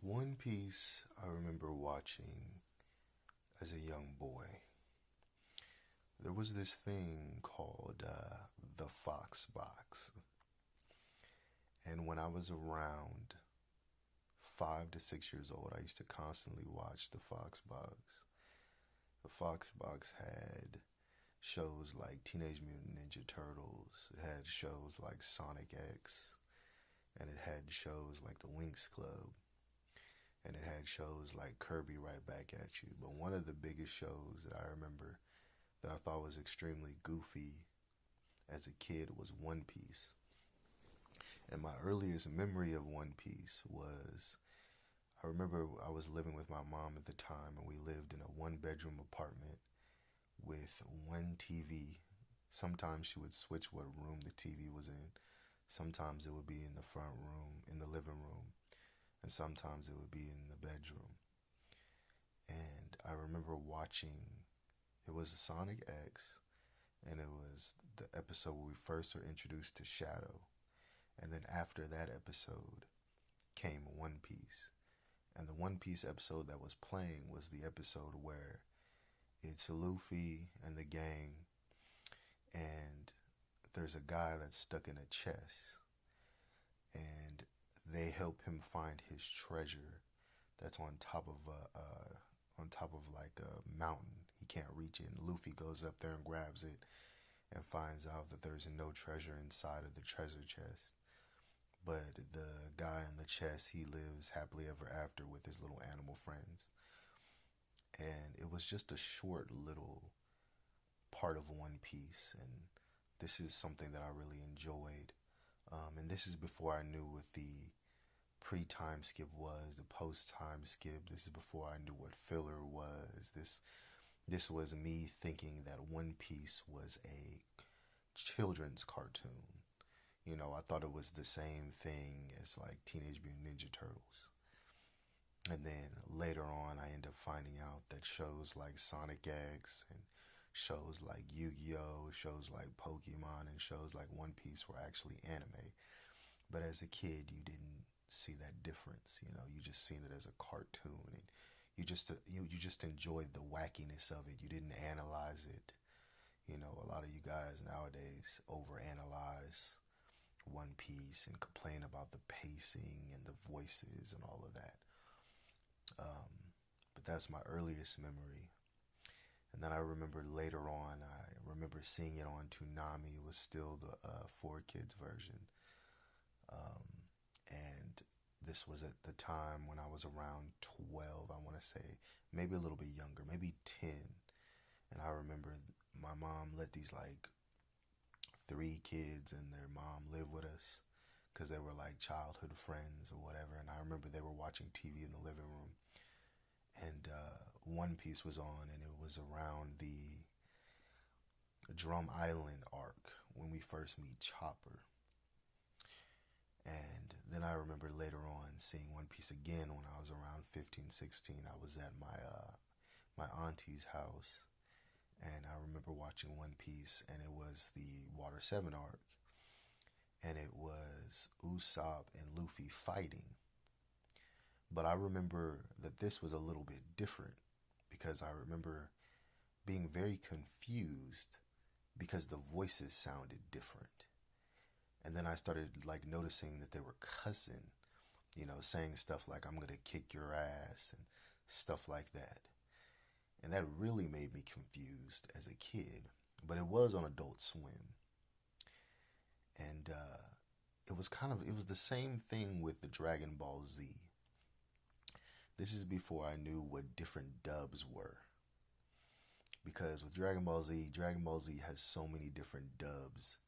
One Piece I remember watching as a young boy. There was this thing called the Fox Box. And when I was around 5 to 6 years old, I used to constantly watch the Fox Box. The Fox Box had shows like Teenage Mutant Ninja Turtles, it had shows like Sonic X, and it had shows like the Winx Club, and it had shows like Kirby Right Back at You. But one of the biggest shows that I remember that I thought was extremely goofy as a kid was One Piece. And my earliest memory of One Piece was I remember I was living with my mom at the time, and we lived in a one-bedroom apartment with one TV. Sometimes she would switch what room the TV was in. Sometimes it would be in the front room, in the living room, and sometimes it would be in the bedroom. And I remember watching, it was Sonic X, and it was the episode where we first were introduced to Shadow. And then after that episode came One Piece. And the One Piece episode that was playing was the episode where it's Luffy and the gang, and there's a guy that's stuck in a chest, and they help him find his treasure that's on top of like a mountain. He can't reach it, and Luffy goes up there and grabs it and finds out that there's no treasure inside of the treasure chest. But the guy in the chest, he lives happily ever after with his little animal friends. And it was just a short little part of One Piece, and this is something that I really enjoyed. And this is before I knew what the pre-time skip was, the post-time skip. This is before I knew what filler was. This was me thinking that One Piece was a children's cartoon. You know, I thought it was the same thing as like Teenage Mutant Ninja Turtles. And then later on, I end up finding out that shows like Sonic X and shows like Yu-Gi-Oh, shows like Pokemon, and shows like One Piece were actually anime. But as a kid, you didn't see that difference. You know, you just seen it as a cartoon, and you just enjoyed the wackiness of it. You didn't analyze it. You know, a lot of you guys nowadays overanalyze One Piece and complain about the pacing and the voices and all of that. But that's my earliest memory. And then I remember later on, I remember seeing it on Toonami. It was still the 4Kids version. And this was at the time when I was around 12, I want to say, maybe a little bit younger, maybe 10. And I remember my mom let these like 3 kids and their mom live with us because they were like childhood friends or whatever. And I remember they were watching TV in the living room, and One Piece was on, and it was around the Drum Island arc when we first meet Chopper. And then I remember later on seeing One Piece again when I was around 15, 16. I was at my auntie's house, and I remember watching One Piece, and it was the Water 7 arc, and it was Usopp and Luffy fighting. But I remember that this was a little bit different because I remember being very confused because the voices sounded different. And then I started like noticing that they were cussing, you know, saying stuff like "I'm gonna kick your ass" and stuff like that. And that really made me confused as a kid. But it was on Adult Swim. And it was the same thing with the Dragon Ball Z. This is before I knew what different dubs were. Because with Dragon Ball Z has so many different dubs.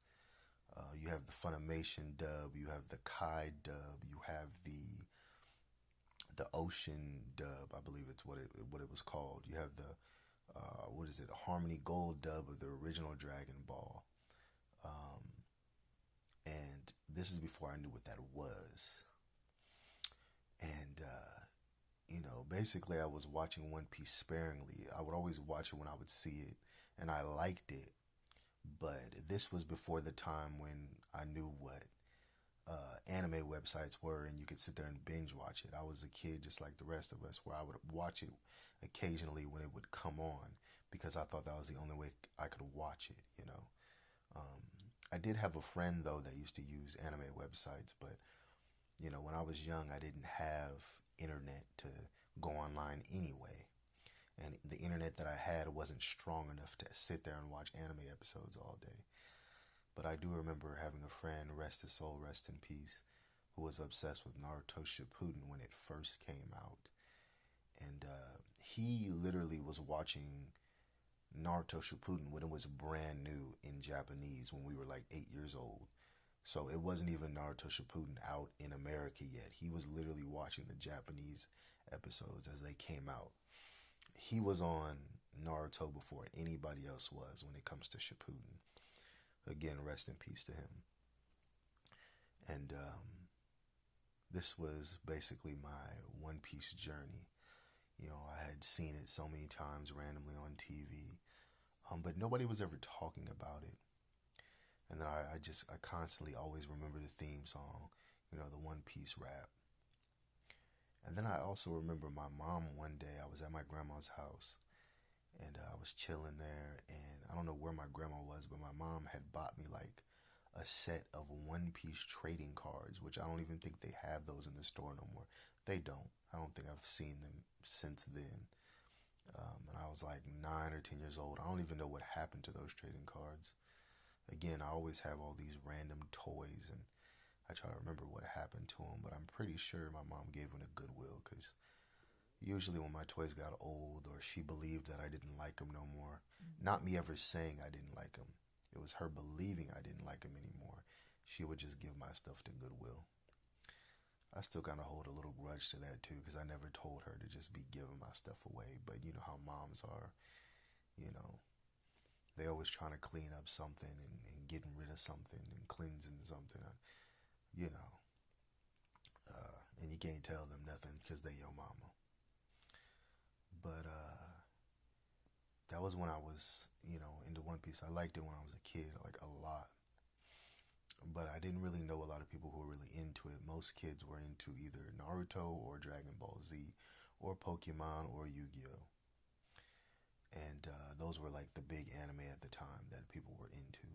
You have the Funimation dub, you have the Kai dub, you have the Ocean dub, I believe it's what it was called. You have the what is it, Harmony Gold dub of the original Dragon Ball. And this is before I knew what that was. And you know, basically I was watching One Piece sparingly. I would always watch it when I would see it, and I liked it. But this was before the time when I knew what anime websites were, and you could sit there and binge watch it. I was a kid just like the rest of us, where I would watch it occasionally when it would come on because I thought that was the only way I could watch it, you know. Um, I did have a friend though that used to use anime websites, but you know, when I was young, I didn't have internet to go online anyway. And the internet that I had wasn't strong enough to sit there and watch anime episodes all day. But I do remember having a friend, rest his soul, rest in peace, who was obsessed with Naruto Shippuden when it first came out. And he literally was watching Naruto Shippuden when it was brand new in Japanese when we were like 8 years old. So it wasn't even Naruto Shippuden out in America yet. He was literally watching the Japanese episodes as they came out. He was on Naruto before anybody else was when it comes to Shippuden. Again, rest in peace to him. And this was basically my One Piece journey. You know, I had seen it so many times randomly on TV, but nobody was ever talking about it. And then I constantly always remember the theme song, you know, the One Piece rap. And then I also remember my mom one day, I was at my grandma's house, and I was chilling there, and I don't know where my grandma was, but my mom had bought me like a set of One Piece trading cards, which I don't even think they have those in the store no more. They don't. I don't think I've seen them since then. And I was like 9 or 10 years old. I don't even know what happened to those trading cards. Again, I always have all these random toys, and I try to remember what happened to them, but I'm pretty sure my mom gave them to Goodwill, because usually when my toys got old or she believed that I didn't like them no more, not me ever saying I didn't like them, it was her believing I didn't like them anymore, she would just give my stuff to Goodwill. I still kind of hold a little grudge to that too, because I never told her to just be giving my stuff away. But you know how moms are, you know, they always trying to clean up something and getting rid of something and cleansing something, you know. And you can't tell them nothing because they your mama. But that was when I was, you know, into One Piece. I liked it when I was a kid, like a lot. But I didn't really know a lot of people who were really into it. Most kids were into either Naruto or Dragon Ball Z or Pokemon or Yu-Gi-Oh! And those were like the big anime at the time that people were into.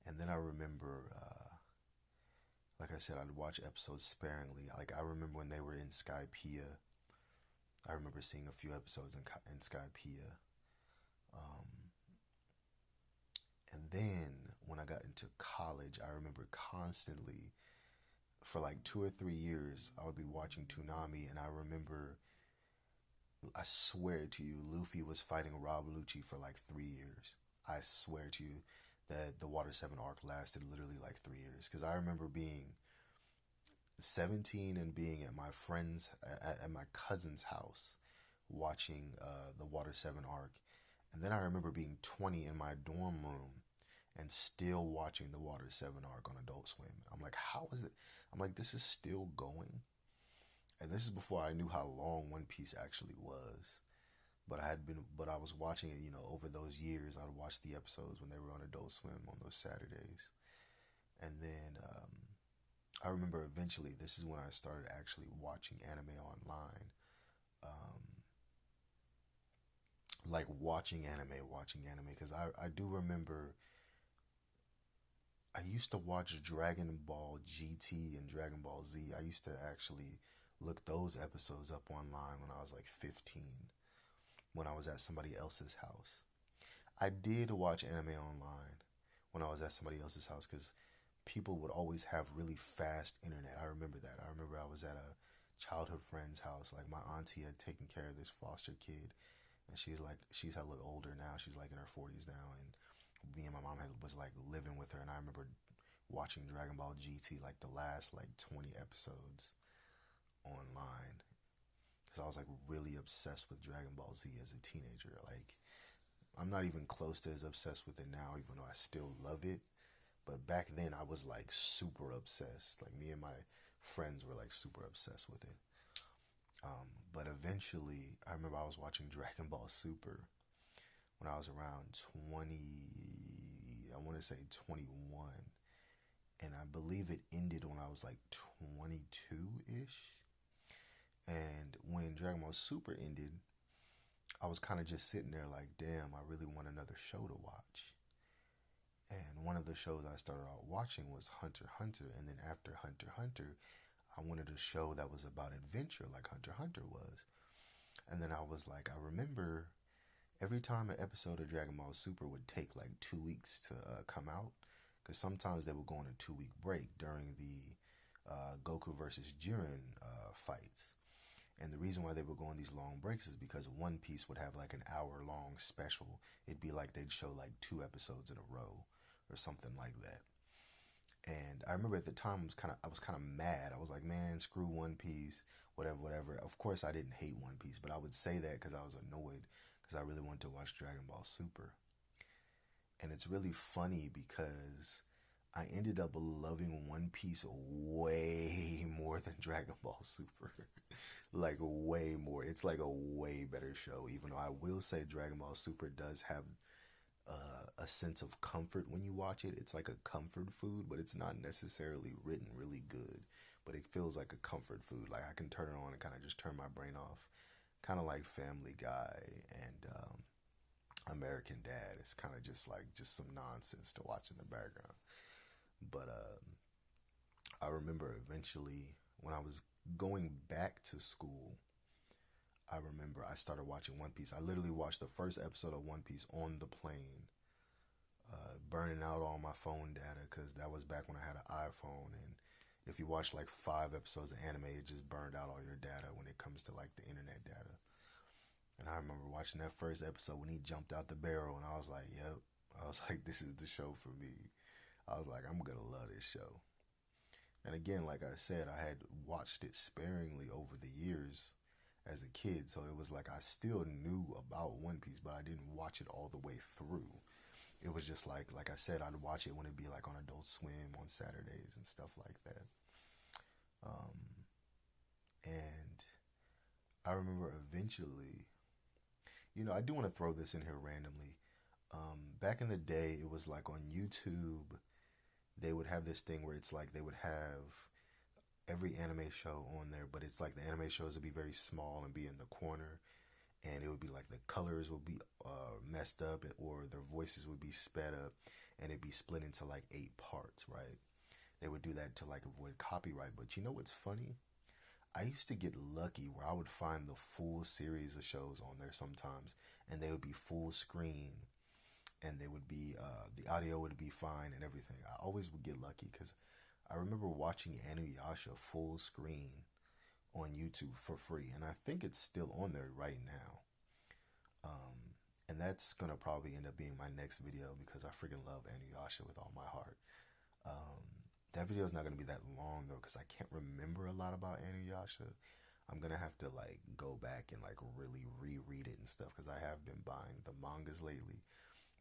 And then I remember, like I said, I'd watch episodes sparingly. Like I remember when they were in Skypiea. I remember seeing a few episodes in Skypiea. Um, and then when I got into college, I remember constantly, for like 2 or 3 years, I would be watching Toonami, and I remember, I swear to you, Luffy was fighting Rob Lucci for like 3 years. I swear to you that the Water 7 arc lasted literally like 3 years. Because I remember being 17 and being at my friend's, at my cousin's house, watching the Water 7 arc. And then I remember being 20 in my dorm room and still watching the Water 7 arc on Adult Swim. I'm like, how is it? I'm like, this is still going? And this is before I knew how long One Piece actually was. But I was watching it, you know, over those years. I'd watch the episodes when they were on Adult Swim on those Saturdays. And then I remember eventually, this is when I started actually watching anime online. Um, like watching anime, because I do remember I used to watch Dragon Ball GT and Dragon Ball Z. I used to actually look those episodes up online when I was like 15, when I was at somebody else's house. I did watch anime online when I was at somebody else's house because people would always have really fast internet. I remember that. I remember I was at a childhood friend's house. Like my auntie had taken care of this foster kid, and she's a little older now. She's like in her 40s now, and me and my mom was like living with her. And I remember watching Dragon Ball GT, like the last like 20 episodes online, because I was like really obsessed with Dragon Ball Z as a teenager. Like I'm not even close to as obsessed with it now, even though I still love it. But back then I was like super obsessed. Like me and my friends were like super obsessed with it. But eventually, I remember I was watching Dragon Ball Super when I was around 20, I want to say 21. and I believe it ended when I was like 22-ish. And when Dragon Ball Super ended, I was kind of just sitting there like, damn, I really want another show to watch. And one of the shows I started out watching was Hunter x Hunter. And then after Hunter x Hunter, I wanted a show that was about adventure like Hunter x Hunter was. And then I was like, I remember every time an episode of Dragon Ball Super would take like 2 weeks to come out, because sometimes they would go on a 2 week break during the Goku versus Jiren fights. And the reason why they would go on these long breaks is because One Piece would have like an hour-long special. It'd be like they'd show like 2 episodes in a row or something like that. And I remember at the time I was kind of mad. I was like, man, screw One Piece, whatever, whatever. Of course, I didn't hate One Piece, but I would say that because I was annoyed because I really wanted to watch Dragon Ball Super. And it's really funny because I ended up loving One Piece way more than Dragon Ball Super. Like way more. It's like a way better show, even though I will say Dragon Ball Super does have a sense of comfort when you watch it. It's like a comfort food, but it's not necessarily written really good. But it feels like a comfort food. Like I can turn it on and kind of just turn my brain off. Kind of like Family Guy and American Dad. It's kind of just like just some nonsense to watch in the background. But I remember eventually when I was going back to school, I remember I started watching One Piece. I literally watched the first episode of One Piece on the plane, burning out all my phone data because that was back when I had an iPhone. And if you watch like 5 episodes of anime, it just burned out all your data when it comes to like the internet data. And I remember watching that first episode when he jumped out the barrel, and I was like, yep. I was like, this is the show for me. I was like, I'm going to love this show. And again, like I said, I had watched it sparingly over the years as a kid. So it was like I still knew about One Piece, but I didn't watch it all the way through. It was just like I said, I'd watch it when it'd be like on Adult Swim on Saturdays and stuff like that. Um, and I remember eventually, I do want to throw this in here randomly. Back in the day, it was like on YouTube, they would have this thing where it's like they would have every anime show on there, but it's like the anime shows would be very small and be in the corner, and it would be like the colors would be messed up, or their voices would be sped up, and it'd be split into like 8 parts, right? They would do that to like avoid copyright. But you know what's funny? I used to get lucky where I would find the full series of shows on there sometimes, and they would be full screen, and they would be the audio would be fine and everything. I always would get lucky because I remember watching Inuyasha full screen on YouTube for free, and I think it's still on there right now. Um, and that's gonna probably end up being my next video because I freaking love Inuyasha with all my heart. Um, that video is not gonna be that long though because I can't remember a lot about Inuyasha. I'm gonna have to like go back and like really reread it and stuff because I have been buying the mangas lately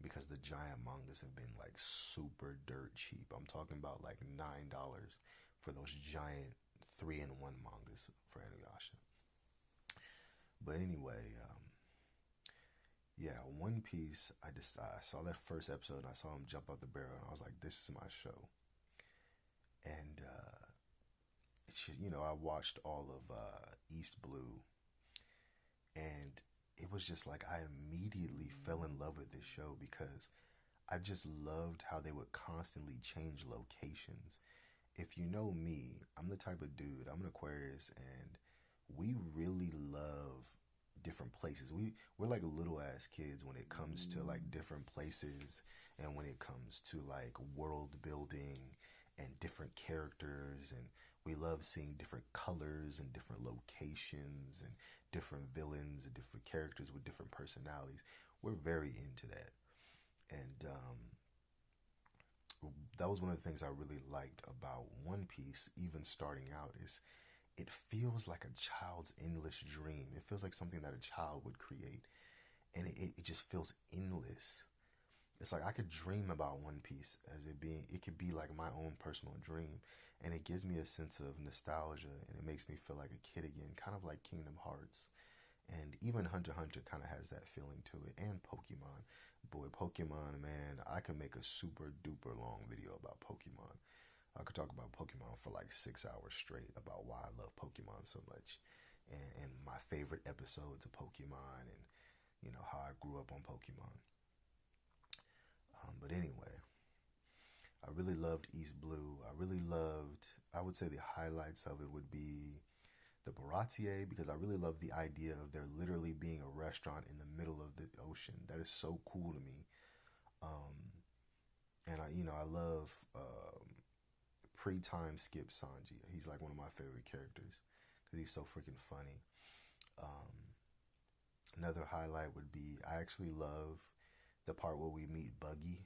because the giant mangas have been like super dirt cheap. I'm talking about like $9 for those giant 3-in-1 mangas for Inuyasha. But anyway, yeah, One Piece. I saw that first episode and I saw him jump out the barrel and I was like, this is my show. And I watched all of East Blue, and it was just like I immediately fell in love with this show because I just loved how they would constantly change locations. If you know me, I'm the type of dude, I'm an Aquarius, and we really love different places. We're like little ass kids when it comes to like different places and when it comes to like world building and different characters, and we love seeing different colors and different locations and different villains and different characters with different personalities. We're very into that. And that was one of the things I really liked about One Piece, even starting out, is it feels like a child's endless dream. It feels like something that a child would create. And it just feels endless. It's like I could dream about One Piece as it could be like my own personal dream. And it gives me a sense of nostalgia and it makes me feel like a kid again, kind of like Kingdom Hearts. And even Hunter x Hunter kind of has that feeling to it. And Pokemon. Boy, Pokemon, man, I could make a super duper long video about Pokemon. I could talk about Pokemon for like 6 hours straight about why I love Pokemon so much, and my favorite episodes of Pokemon, and how I grew up on Pokemon. But anyway, I really loved East Blue. I really loved. I would say the highlights of it would be the Baratier, because I really love the idea of there literally being a restaurant in the middle of the ocean. That is so cool to me. Um, and I love pre-time skip Sanji. He's like one of my favorite characters because he's so freaking funny. Um, Another highlight would be I actually love the part where we meet Buggy.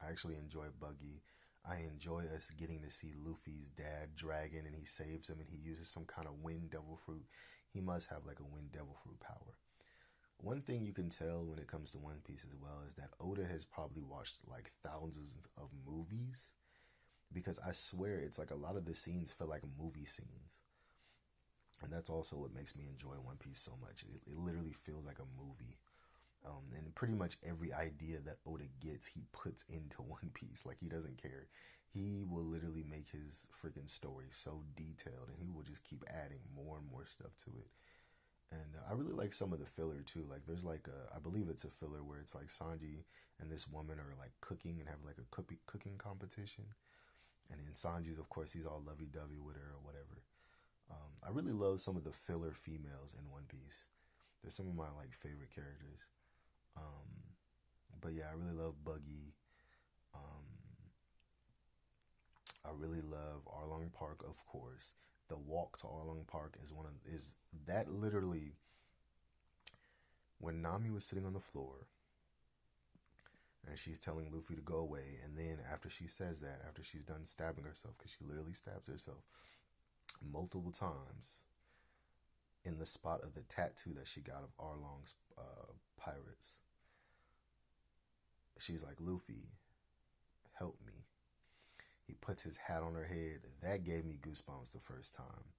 I actually enjoy Buggy. I enjoy us getting to see Luffy's dad dragon, and he saves him, and he uses some kind of wind devil fruit. He must have like a wind devil fruit power. One thing you can tell when it comes to One Piece as well is that Oda has probably watched like thousands of movies, because I swear it's like a lot of the scenes feel like movie scenes. And that's also what makes me enjoy One Piece so much. It literally feels like a movie. And pretty much every idea that Oda gets, he puts into One Piece. Like, he doesn't care. He will literally make his freaking story so detailed, and he will just keep adding more and more stuff to it. And I really like some of the filler too. Like, there's like I believe it's a filler where it's like Sanji and this woman are like cooking and have like a cooking competition. And then Sanji's, of course, he's all lovey-dovey with her or whatever. I really love some of the filler females in One Piece. They're some of my like favorite characters. Um, but yeah, I really love Buggy. Um, I really love Arlong Park, of course. The walk to Arlong Park is that literally when Nami was sitting on the floor and she's telling Luffy to go away, and then after she says that, after she's done stabbing herself, because she literally stabs herself multiple times in the spot of the tattoo that she got of Arlong's pirates, she's like, Luffy, help me. He puts his hat on her head. That gave me goosebumps the first time.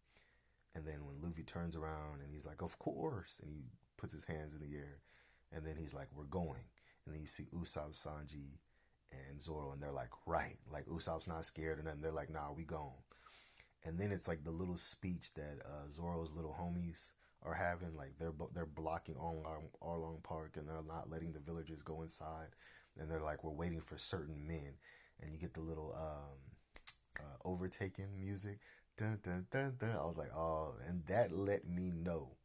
And then when Luffy turns around and he's like, of course, and he puts his hands in the air, and then he's like, we're going. And then you see Usopp, Sanji, and Zoro, and they're like, right. Like, Usopp's not scared or nothing. They're like, nah, we gone. And then it's like the little speech that Zoro's little homies are having. Like, they're blocking Arlong Park, and they're not letting the villagers go inside. And they're like, we're waiting for certain men. And you get the little overtaking music. Dun, dun, dun, dun. I was like, oh, and that let me know.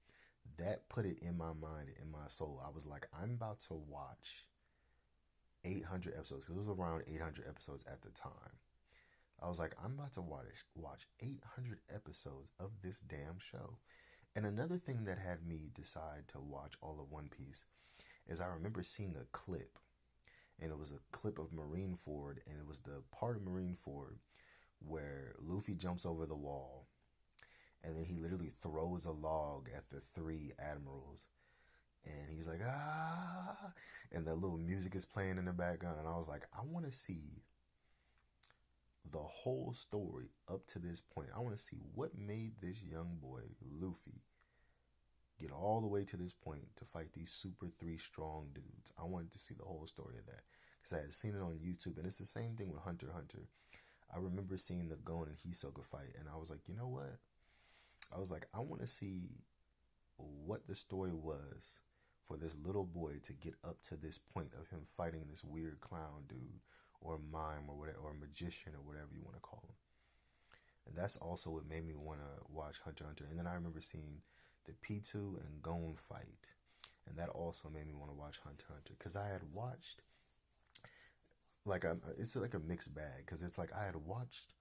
That put it in my mind, in my soul. I was like, I'm about to watch 800 episodes, because it was around 800 episodes at the time. I was like, I'm about to watch 800 episodes of this damn show. And another thing that had me decide to watch all of One Piece is I remember seeing a clip, and it was a clip of Marineford, and it was the part of Marineford where Luffy jumps over the wall, and then he literally throws a log at the three admirals, and he's like, ah, and the little music is playing in the background, and I was like, I want to see the whole story up to this point. I want to see what made this young boy, Luffy, get all the way to this point to fight these super three strong dudes. I wanted to see the whole story of that, because I had seen it on YouTube, and it's the same thing with Hunter x Hunter. I remember seeing the Gon and Hisoka fight, and I was like, you know what? I was like, I want to see what the story was for this little boy to get up to this point of him fighting this weird clown dude, or mime, or whatever, or magician, or whatever you want to call him. And that's also what made me want to watch Hunter x Hunter. And then I remember seeing the Pitou and Gon fight, and that also made me want to watch Hunter x Hunter, because I had watched it's like a mixed bag, because it's like I had watched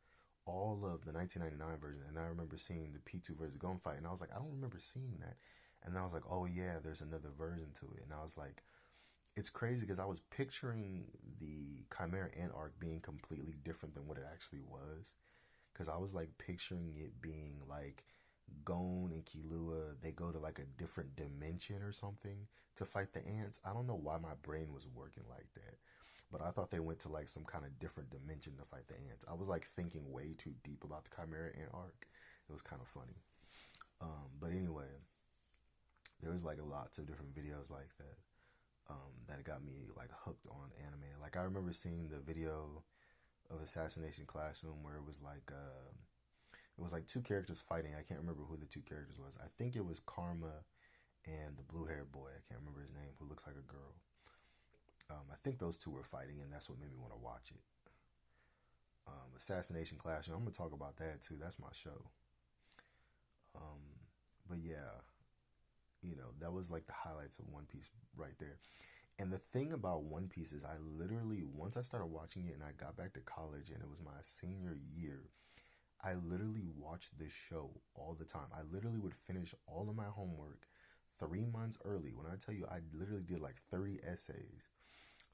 all of the 1999 version, and I remember seeing the Pitou versus Gon fight, and I was like, I don't remember seeing that. And then I was like, oh yeah, there's another version to it. And I was like, it's crazy, because I was picturing the Chimera Ant arc being completely different than what it actually was, because I was like picturing it being like Gon and Killua, they go to like a different dimension or something to fight the ants. I don't know why my brain was working like that, but I thought they went to like some kind of different dimension to fight the ants. I was like thinking way too deep about the Chimera Ant arc. It was kind of funny. But anyway, there was like lots of different videos like that that got me like hooked on anime. Like, I remember seeing the video of Assassination Classroom where it was like two characters fighting. I can't remember who the two characters was. I think it was Karma and the blue haired boy. I can't remember his name, who looks like a girl. I think those two were fighting, and that's what made me want to watch it. Assassination Classroom. I'm gonna talk about that too. That's my show. Um, but yeah, that was like the highlights of One Piece right there. And the thing about One Piece is, I literally, once I started watching it and I got back to college and it was my senior year, I literally watched this show all the time. I literally would finish all of my homework 3 months early. When I tell you, I literally did like 30 essays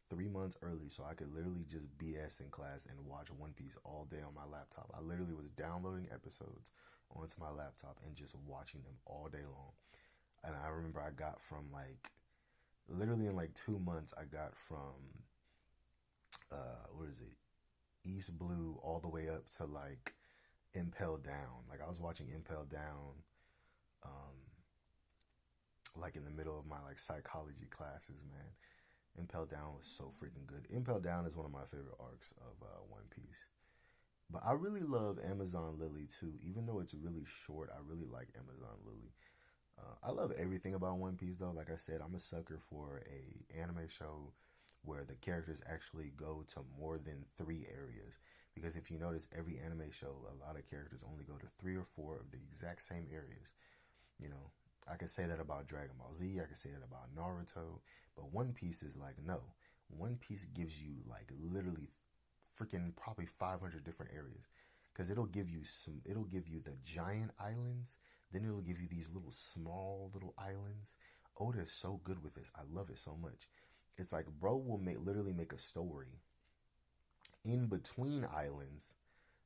3 months early so I could literally just BS in class and watch One Piece all day on my laptop. I literally was downloading episodes onto my laptop and just watching them all day long. And I remember I got from like, literally in like 2 months, I got from, what is it, East Blue all the way up to like Impel Down. Like I was watching Impel Down, um, like in the middle of my like psychology classes, man. Impel Down was so freaking good. Impel Down is one of my favorite arcs of One Piece. But I really love Amazon Lily too. Even though it's really short, I really like Amazon Lily. I love everything about One Piece though. Like I said, I'm a sucker for a anime show where the characters actually go to more than three areas. Because if you notice, every anime show, a lot of characters only go to three or four of the exact same areas. You know, I could say that about Dragon Ball Z. I could say that about Naruto. But One Piece is like, no. One Piece gives you like literally freaking probably 500 different areas. Because it'll give you the giant islands. Then it'll give you these little small little islands. Oda is so good with this. I love it so much. It's like bro will literally make a story in between islands.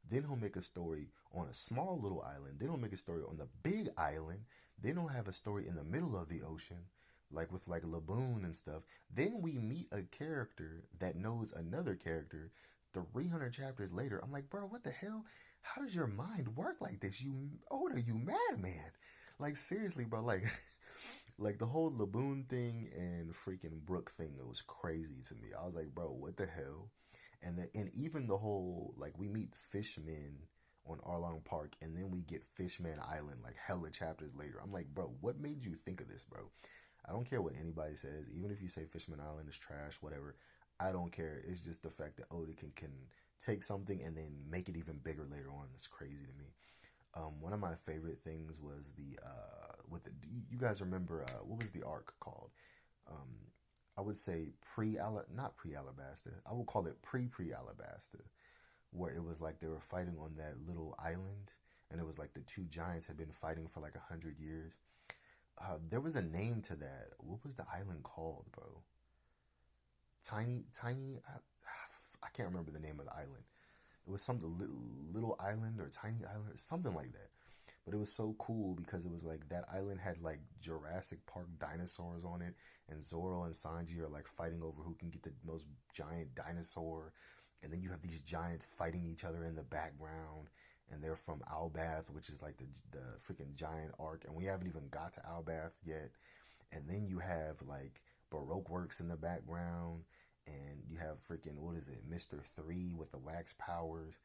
Then he'll make a story on a small little island. Then he'll make a story on the big island. Then he'll have a story in the middle of the ocean, like with like Laboon and stuff. Then we meet a character that knows another character 300 chapters later. I'm like, bro, what the hell? How does your mind work like this? You madman. Like seriously, bro. Like, like the whole Laboon thing and freaking Brook thing, it was crazy to me. I was like, bro, what the hell? And even the whole like we meet Fishmen on Arlong Park, and then we get Fishman Island like hella chapters later. I'm like, bro, what made you think of this, bro? I don't care what anybody says, even if you say Fishman Island is trash, whatever. I don't care. It's just the fact that Oda can take something and then make it even bigger later on. It's crazy to me. One of my favorite things was the with the, you guys remember what was the arc called? Um, I would say not pre Alabasta. I would call it pre Alabasta, where it was like they were fighting on that little island, and it was like the two giants had been fighting for like 100 years. There was a name to that. What was the island called, bro? Tiny. I can't remember the name of the island. It was some little island or tiny island or something like that. But it was so cool because it was like that island had like Jurassic Park dinosaurs on it, and Zoro and Sanji are like fighting over who can get the most giant dinosaur. And then you have these giants fighting each other in the background, and they're from Albath, which is like the freaking giant arc, and we haven't even got to Albath yet. And then you have like Baroque Works in the background, and you have freaking, what is it, Mr. 3 with the wax powers,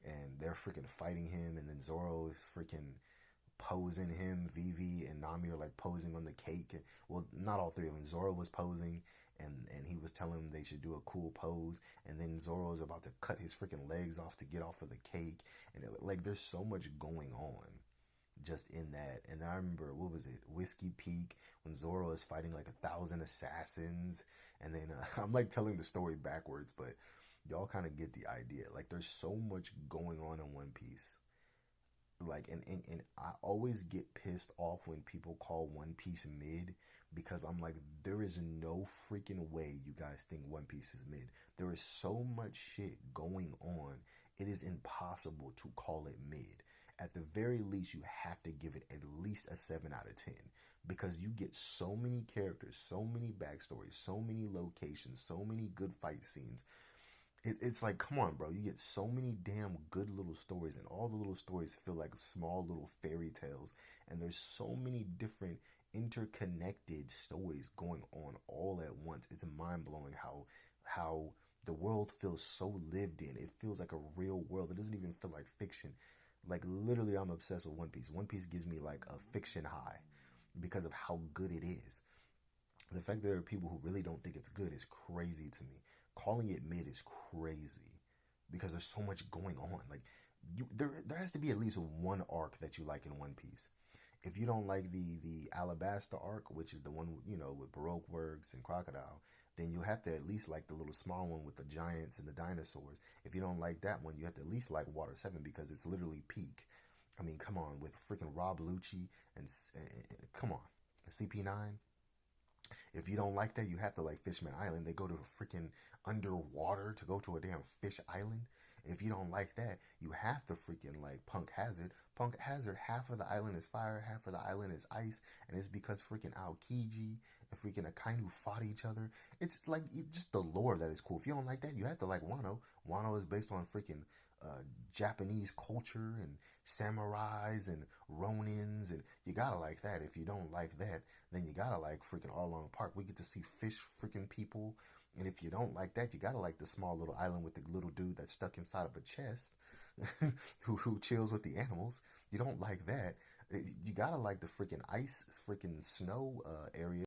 and they're freaking fighting him, and then Zoro is freaking posing him. Vivi and Nami are like posing on the cake. And, well, not all three of them. Zoro was posing, and he was telling them they should do a cool pose, and then Zoro is about to cut his freaking legs off to get off of the cake, and like there's so much going on just in that. And then I remember, what was it, Whiskey Peak, when Zoro is fighting like 1,000 assassins, and then I'm like telling the story backwards, but y'all kind of get the idea. Like there's so much going on in One Piece. Like and I always get pissed off when people call One Piece mid, because I'm like, there is no freaking way you guys think One Piece is mid. There is so much shit going on. It is impossible to call it mid. At the very least, you have to give it at least a 7 out of 10, because you get so many characters, so many backstories, so many locations, so many good fight scenes. It's like, come on, bro. You get so many damn good little stories, and all the little stories feel like small little fairy tales. And there's so many different interconnected stories going on all at once. It's mind blowing how The world feels so lived in. It feels like a real world. It doesn't even feel like fiction. Like literally, I'm obsessed with One Piece. One Piece gives me like a fiction high because of how good it is. The fact that there are people who really don't think it's good is crazy to me. Calling it mid is crazy because there's so much going on. Like there has to be at least one arc that you like in One Piece. If you don't like the Alabasta arc, which is the one with Baroque works and Crocodile, then you have to at least like the little small one with the giants and the dinosaurs. If you don't like that one, you have to at least like Water 7 because it's literally peak. I mean, come on, with freaking Rob Lucci and come on, CP9. If you don't like that, you have to like Fishman Island. They go to freaking underwater to go to a damn fish island. If you don't like that, you have to freaking like Punk Hazard. Punk Hazard, half of the island is fire, half of the island is ice, and it's because freaking Aokiji and freaking Akainu fought each other. It's like just the lore that is cool. If you don't like that, you have to like Wano. Wano is based on freaking Japanese culture and samurais and ronins, and you gotta like that. If you don't like that, then you gotta like freaking All Along Park. We get to see fish freaking people, and if you don't like that, you gotta like the small little island with the little dude that's stuck inside of a chest, who chills with the animals. You don't like that, you gotta like the freaking ice, freaking snow area.